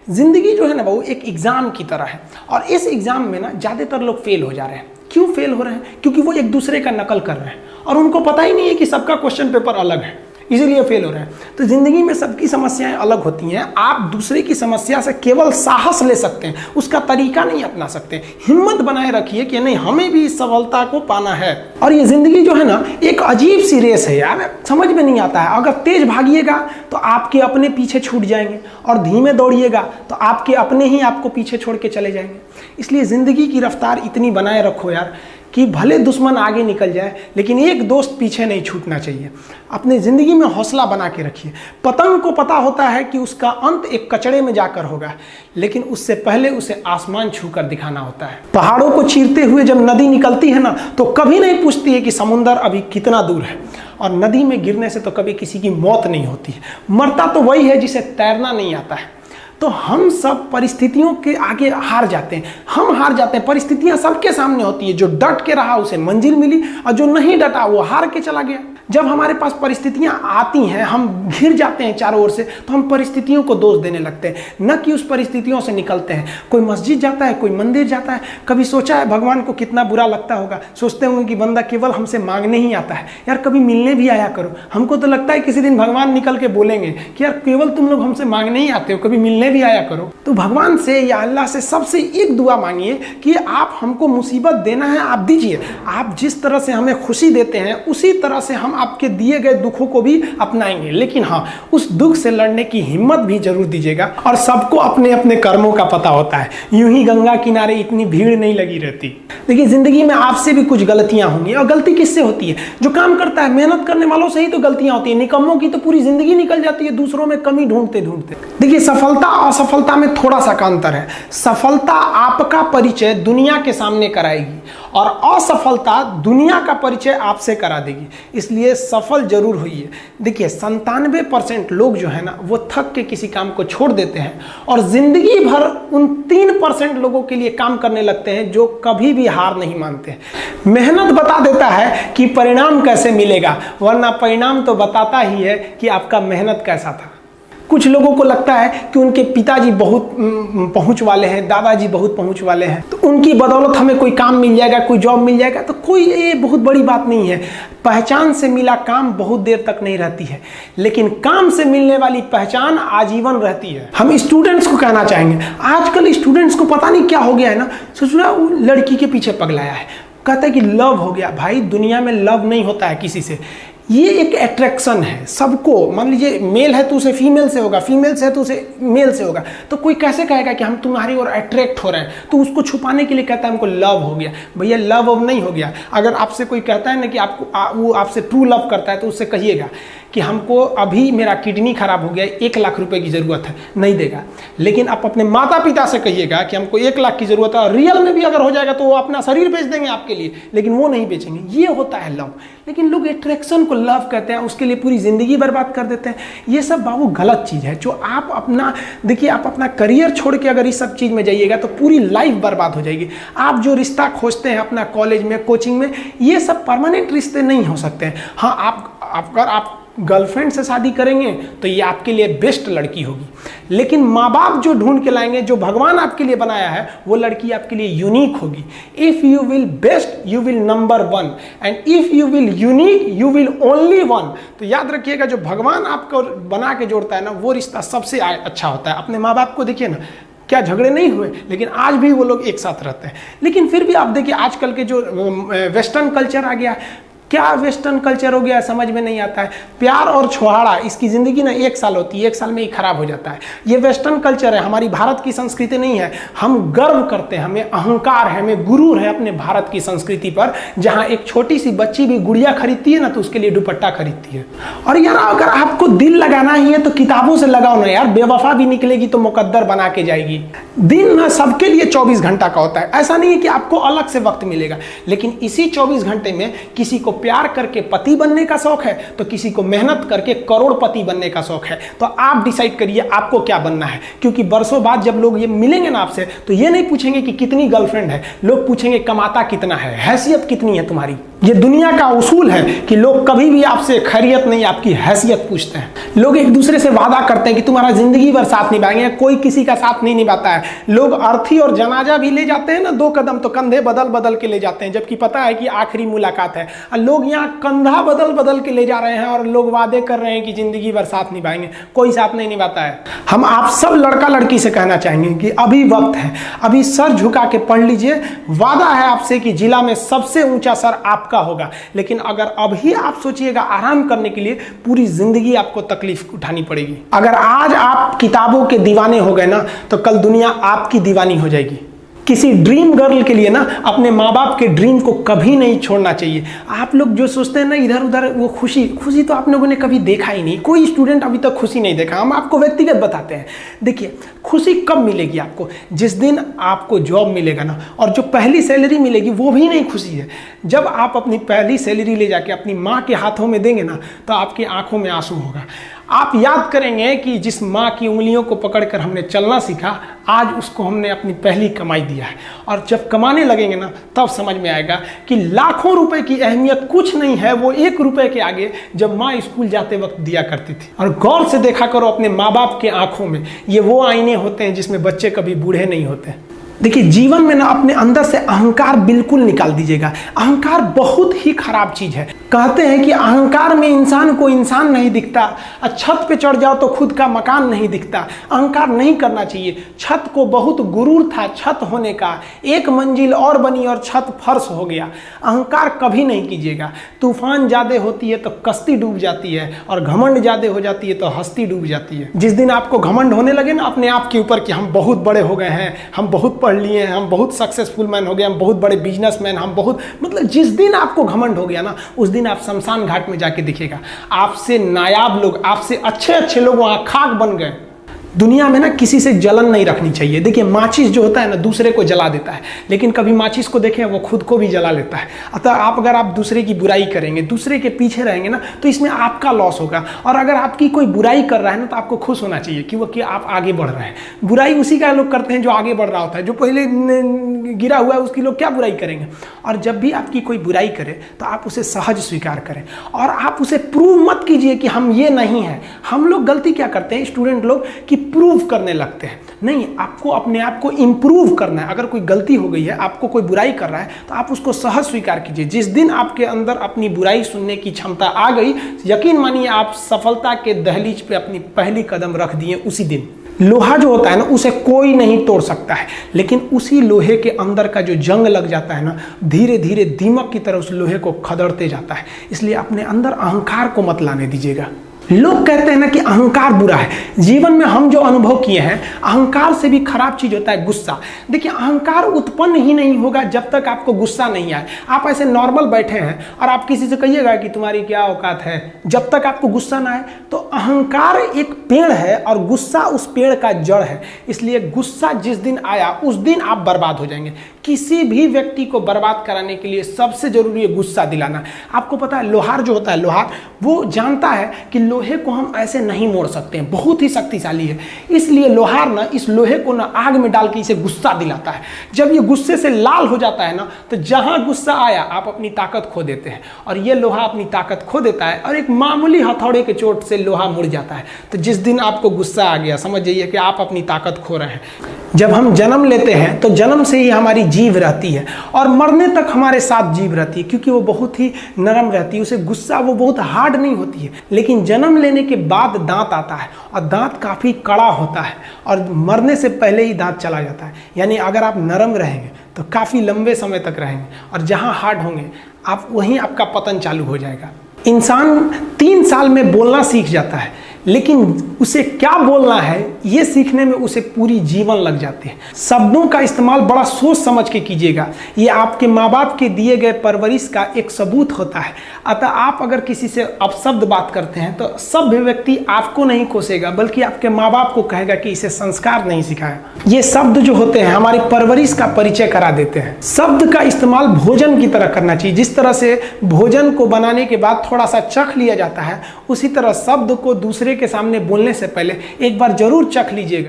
जिंदगी जो है ना वो एक एग्जाम की तरह है और इस एग्जाम में ना ज़्यादातर लोग फेल हो जा रहे हैं। क्यों फेल हो रहे हैं? क्योंकि वो एक दूसरे का नकल कर रहे हैं और उनको पता ही नहीं है कि सबका क्वेश्चन पेपर अलग है, इसीलिए फेल हो रहे हैं। तो जिंदगी में सबकी समस्याएं अलग होती हैं। आप दूसरे की समस्या से केवल साहस ले सकते हैं, उसका तरीका नहीं अपना सकते। हिम्मत बनाए रखिए कि नहीं, हमें भी इस सफलता को पाना है। और ये जिंदगी जो है ना एक अजीब सी रेस है यार, समझ में नहीं आता है। अगर तेज भागिएगा तो आपके अपने पीछे छूट जाएंगे और धीमे दौड़िएगा तो आपके अपने ही आपको पीछे छोड़ के चले जाएंगे। इसलिए जिंदगी की रफ्तार इतनी बनाए रखो यार कि भले दुश्मन आगे निकल जाए लेकिन एक दोस्त पीछे नहीं छूटना चाहिए। अपने ज़िंदगी में हौसला बना के रखिए। पतंग को पता होता है कि उसका अंत एक कचड़े में जाकर होगा, लेकिन उससे पहले उसे आसमान छूकर दिखाना होता है। पहाड़ों को चीरते हुए जब नदी निकलती है ना तो कभी नहीं पूछती है कि समुंदर अभी कितना दूर है, और नदी में गिरने से तो कभी किसी की मौत नहीं होती है। मरता तो वही है जिसे तैरना नहीं आता है। तो हम सब परिस्थितियों के आगे हार जाते हैं, हम हार जाते हैं। परिस्थितियां सबके सामने होती है, जो डट के रहा उसे मंजिल मिली और जो नहीं डटा वो हार के चला गया। जब हमारे पास परिस्थितियां आती हैं हम घिर जाते हैं चारों ओर से, तो हम परिस्थितियों को दोष देने लगते हैं, न कि उस परिस्थितियों से निकलते हैं। कोई मस्जिद जाता है, कोई मंदिर जाता है, कभी सोचा है भगवान को कितना बुरा लगता होगा? सोचते होंगे कि बंदा केवल हमसे मांगने ही आता है। यार कभी मिलने भी आया करो। हमको तो लगता है किसी दिन भगवान निकल के बोलेंगे कि यार केवल तुम लोग हमसे मांगने ही आते हो, कभी मिलने भी आया करो। तो भगवान से या अल्लाह से सबसे एक दुआ मांगिए कि आप हमको मुसीबत देना है आप दीजिए। आप जिस तरह से हमें खुशी देते हैं उसी तरह से हम आपके दिए गए दुखों को भी अपनाएंगे, लेकिन हाँ उस दुख से लड़ने की हिम्मत भी जरूर दीजिएगा। और सबको अपने अपने कर्मों का पता होता है, यूं ही गंगा किनारे इतनी भीड़ नहीं लगी रहती। देखिए जिंदगी में आपसे भी कुछ गलतियां होंगी, और गलती किससे होती है? जो काम करता है, मेहनत करने वालों से ही तो गलतियां होती है। निकम्मों की तो पूरी जिंदगी निकल जाती है दूसरों में कमी ढूंढते ढूंढते। देखिए सफलता और असफलता में थोड़ा सा का अंतर है। सफलता आपका परिचय दुनिया के सामने कराएगी और असफलता दुनिया का परिचय आपसे करा देगी। इसलिए सफल जरूर होइए। देखिए 97% लोग जो है ना वो थक के किसी काम को छोड़ देते हैं और जिंदगी भर उन 3% लोगों के लिए काम करने लगते हैं जो कभी भी हार नहीं मानते। मेहनत बता देता है कि परिणाम कैसे मिलेगा, वरना परिणाम तो बताता ही है कि आपका मेहनत कैसा था। कुछ लोगों को लगता है कि उनके पिताजी बहुत पहुंच वाले हैं, दादाजी बहुत पहुंच वाले हैं, तो उनकी बदौलत हमें कोई काम मिल जाएगा, कोई जॉब मिल जाएगा। तो कोई ये बहुत बड़ी बात नहीं है। पहचान से मिला काम बहुत देर तक नहीं रहती है, लेकिन काम से मिलने वाली पहचान आजीवन रहती है। हम स्टूडेंट्स को कहना चाहेंगे, आजकल स्टूडेंट्स को पता नहीं क्या हो गया है ना, सोचना वो लड़की के पीछे पगलाया है, कहता है कि लव हो गया। भाई दुनिया में लव नहीं होता है किसी से, ये एक अट्रैक्शन है सबको। मान लीजिए मेल है तो उसे फीमेल से होगा, फीमेल से है तो उसे मेल से होगा। तो कोई कैसे कहेगा कि हम तुम्हारी ओर अट्रैक्ट हो रहे हैं? तो उसको छुपाने के लिए कहता है हमको लव हो गया। भैया लव अब नहीं हो गया। अगर आपसे कोई कहता है ना कि आपको वो आपसे ट्रू लव करता है तो उससे कहिएगा कि हमको अभी मेरा किडनी खराब हो गया, 1 लाख रुपए की ज़रूरत है, नहीं देगा। लेकिन आप अपने माता पिता से कहिएगा कि हमको 1 लाख की ज़रूरत है, और रियल में भी अगर हो जाएगा तो वो अपना शरीर बेच देंगे आपके लिए, लेकिन वो नहीं बेचेंगे। ये होता है लव। लेकिन लोग अट्रैक्शन को लव कहते हैं, उसके लिए पूरी ज़िंदगी बर्बाद कर देते हैं। ये सब बाबू गलत चीज़ है। जो आप अपना देखिए, आप अपना करियर छोड़ के अगर इस सब चीज़ में जाइएगा तो पूरी लाइफ बर्बाद हो जाएगी। आप जो रिश्ता खोजते हैं अपना कॉलेज में, कोचिंग में, ये सब परमानेंट रिश्ते नहीं हो सकते हैं। हाँ अगर आप गर्लफ्रेंड से शादी करेंगे तो ये आपके लिए बेस्ट लड़की होगी, लेकिन माँ बाप जो ढूंढ के लाएंगे, जो भगवान आपके लिए बनाया है, वो लड़की आपके लिए यूनिक होगी। If you will best you will number 1, and if you will unique you will only 1। तो याद रखिएगा, जो भगवान आपको बना के जोड़ता है ना वो रिश्ता सबसे अच्छा होता है। अपने माँ बाप को देखिए ना, क्या झगड़े नहीं हुए, लेकिन आज भी वो लोग एक साथ रहते हैं। लेकिन फिर भी आप देखिए आजकल के जो वेस्टर्न कल्चर आ गया, क्या वेस्टर्न कल्चर हो गया समझ में नहीं आता है। प्यार और छोहाड़ा, इसकी ज़िंदगी ना 1 साल होती है, 1 साल में ही खराब हो जाता है। ये वेस्टर्न कल्चर है, हमारी भारत की संस्कृति नहीं है। हम गर्व करते हैं, हमें अहंकार है, हमें गुरूर है अपने भारत की संस्कृति पर। जहाँ एक छोटी सी बच्ची भी गुड़िया खरीदती है ना तो उसके लिए दुपट्टा खरीदती है। और यार अगर आपको दिल लगाना ही है तो किताबों से लगाओ ना यार, बेवफा भी निकलेगी तो मुकद्दर बना के जाएगी। दिन ना सबके लिए 24 घंटा का होता है, ऐसा नहीं है कि आपको अलग से वक्त मिलेगा, लेकिन इसी 24 घंटे में किसी को प्यार करके पति बनने का शौक है तो किसी को मेहनत करके करोड़पति बनने का शौक है। तो आप डिसाइड करिए आपको क्या बनना है, क्योंकि बरसों बाद जब लोग ये मिलेंगे ना आपसे तो ये नहीं पूछेंगे कि कितनी गर्लफ्रेंड है, लोग पूछेंगे कमाता कितना है, हैसियत कितनी है तुम्हारी। ये दुनिया का उसूल है कि लोग कभी भी आपसे खैरियत नहीं, आपकी हैसियत पूछते हैं। लोग एक दूसरे से वादा करते हैं कि तुम्हारा जिंदगी भर साथ निभाएंगे, कोई किसी का साथ नहीं निभाता है। लोग अर्थी और जनाजा भी ले जाते हैं ना 2 कदम, तो कंधे बदल बदल के ले जाते हैं, जबकि पता है कि आखिरी मुलाकात है। और लोग यहाँ कंधा बदल बदल के ले जा रहे हैं और लोग वादे कर रहे हैं कि जिंदगी भर साथ निभाएंगे, कोई साथ नहीं निभाता है। हम आप सब लड़का लड़की से कहना चाहेंगे कि अभी वक्त है, अभी सर झुका के पढ़ लीजिए। वादा है आपसे कि जिला में सबसे ऊंचा सर आपका होगा, लेकिन अगर अभी आप सोचिएगा आराम करने के लिए, पूरी जिंदगी आपको तकलीफ उठानी पड़ेगी। अगर आज आप किताबों के दीवाने हो गए ना, तो कल दुनिया आपकी दीवानी हो जाएगी। किसी ड्रीम गर्ल के लिए ना अपने माँ बाप के ड्रीम को कभी नहीं छोड़ना चाहिए। आप लोग जो सोचते हैं ना इधर उधर, वो खुशी तो आप लोगों ने कभी देखा ही नहीं। कोई स्टूडेंट अभी तक खुशी नहीं देखा। हम आपको व्यक्तिगत बताते हैं। देखिए, खुशी कब मिलेगी आपको? जिस दिन आपको जॉब मिलेगा ना, और जो पहली सैलरी मिलेगी वो भी नहीं खुशी है। जब आप अपनी पहली सैलरी ले जाके अपनी माँ के हाथों में देंगे ना, तो आपकी आंखों में आंसू होगा। आप याद करेंगे कि जिस माँ की उंगलियों को पकड़कर हमने चलना सीखा, आज उसको हमने अपनी पहली कमाई दिया है। और जब कमाने लगेंगे ना, तब समझ में आएगा कि लाखों रुपए की अहमियत कुछ नहीं है, वो 1 रुपए के आगे जब माँ स्कूल जाते वक्त दिया करती थी। और गौर से देखा करो अपने माँ बाप के आंखों में, ये वो आईने होते हैं जिसमें बच्चे कभी बूढ़े नहीं होते। देखिए, जीवन में ना अपने अंदर से अहंकार बिल्कुल निकाल दीजिएगा। अहंकार बहुत ही खराब चीज है। कहते हैं कि अहंकार में इंसान को इंसान नहीं दिखता, छत पे चढ़ जाओ तो खुद का मकान नहीं दिखता। अहंकार नहीं करना चाहिए। छत को बहुत गुरूर था छत होने का, 1 मंजिल और बनी और छत फर्श हो गया। अहंकार कभी नहीं कीजिएगा। तूफान ज्यादा होती है तो कश्ती डूब जाती है, और घमंड ज्यादा हो जाती है तो हस्ती डूब जाती है। जिस दिन आपको घमंड होने लगे ना अपने आप के ऊपर कि हम बहुत बड़े हो गए हैं, हम बहुत पढ़ लिए हैं, हम बहुत सक्सेसफुल मैन हो गए, हम बहुत बड़े बिजनेसमैन, हम बहुत, मतलब जिस दिन आपको घमंड हो गया ना, उस दिन आप शमशान घाट में जाके दिखेगा आपसे नायाब लोग, आपसे अच्छे लोग वहां खाक बन गए। दुनिया में ना किसी से जलन नहीं रखनी चाहिए। देखिए, माचिस जो होता है ना दूसरे को जला देता है, लेकिन कभी माचिस को देखें वो खुद को भी जला लेता है। अतः अगर आप दूसरे की बुराई करेंगे, दूसरे के पीछे रहेंगे ना, तो इसमें आपका लॉस होगा। और अगर आपकी कोई बुराई कर रहा है ना, तो आपको खुश होना चाहिए कि आप आगे बढ़ रहे हैं। बुराई उसी का लोग करते हैं जो आगे बढ़ रहा होता है। जो पहले गिरा हुआ है उसकी लोग क्या बुराई करेंगे? और जब भी आपकी कोई बुराई करे तो आप उसे सहज स्वीकार करें, और आप उसे प्रूव मत कीजिए कि हम ये नहीं हैं। हम लोग गलती क्या करते हैं स्टूडेंट लोग, कि प्रूव करने लगते हैं। नहीं, आपको अपने आप को इंप्रूव करना है। अगर कोई गलती हो गई है, आपको कोई बुराई कर रहा है, तो आप उसको सहज स्वीकार कीजिए। जिस दिन आपके अंदर अपनी बुराई सुनने की क्षमता आ गई, यकीन मानिए आप सफलता के दहलीज पे अपनी पहली कदम रख दिए उसी दिन। लोहा जो होता है ना, उसे कोई नहीं तोड़ सकता है, लेकिन उसी लोहे के अंदर का जो जंग लग जाता है ना, धीरे धीरे दीमक की तरह उस लोहे को खदड़ते जाता है। इसलिए अपने अंदर अहंकार को मत लाने दीजिएगा। लोग कहते हैं ना कि अहंकार बुरा है। जीवन में हम जो अनुभव किए हैं, अहंकार से भी खराब चीज होता है गुस्सा। देखिए, अहंकार उत्पन्न ही नहीं होगा जब तक आपको गुस्सा नहीं आए। आप ऐसे नॉर्मल बैठे हैं और आप किसी से कहिएगा कि तुम्हारी क्या औकात है, जब तक आपको गुस्सा ना आए। तो अहंकार एक पेड़ है और गुस्सा उस पेड़ का जड़ है। इसलिए गुस्सा जिस दिन आया उस दिन आप बर्बाद हो जाएंगे। किसी भी व्यक्ति को बर्बाद कराने के लिए सबसे जरूरी है गुस्सा दिलाना। आपको पता है, लोहार जो होता है, लोहार वो जानता है कि लोहे को हम ऐसे नहीं मोड़ सकते हैं, बहुत ही शक्तिशाली है। इसलिए लोहार ना इस लोहे को ना आग में डाल के इसे गुस्सा दिलाता है। जब ये गुस्से से लाल हो जाता है ना, तो जहां गुस्सा आया आप अपनी ताकत खो देते हैं, और ये लोहा अपनी ताकत खो देता है, और एक मामूली हथौड़े के चोट से लोहा मुड़ जाता है। तो जिस दिन आपको गुस्सा आ गया, समझ जाइए कि आप अपनी ताकत खो रहे हैं। जब हम जन्म लेते हैं तो जन्म से ही हमारी जीभ रहती है, और मरने तक हमारे साथ जीभ रहती है, क्योंकि वो बहुत ही नरम रहती है। उसे गुस्सा वो बहुत हार्ड नहीं होती है। लेकिन जन्म लेने के बाद दांत आता है, और दांत काफ़ी कड़ा होता है, और मरने से पहले ही दांत चला जाता है। यानी अगर आप नरम रहेंगे तो काफ़ी लंबे समय तक रहेंगे, और जहाँ हार्ड होंगे आप वहीं आपका पतन चालू हो जाएगा। इंसान 3 साल में बोलना सीख जाता है, लेकिन उसे क्या बोलना है ये सीखने में उसे पूरी जीवन लग जाती है। शब्दों का इस्तेमाल बड़ा सोच समझ के कीजिएगा। ये आपके माँ बाप के दिए गए परवरिश का एक सबूत होता है। अतः आप अगर किसी से अपशब्द बात करते हैं तो सभ्य व्यक्ति आपको नहीं कोसेगा, बल्कि आपके माँ बाप को कहेगा कि इसे संस्कार नहीं सिखाया। ये शब्द जो होते हैं हमारी परवरिश का परिचय करा देते हैं। शब्द का इस्तेमाल भोजन की तरह करना चाहिए। जिस तरह से भोजन को बनाने के बाद थोड़ा सा चख लिया जाता है, उसी तरह शब्द को दूसरे के सामने बोलने से पहले एक बार जरूर चख लीजिएगा।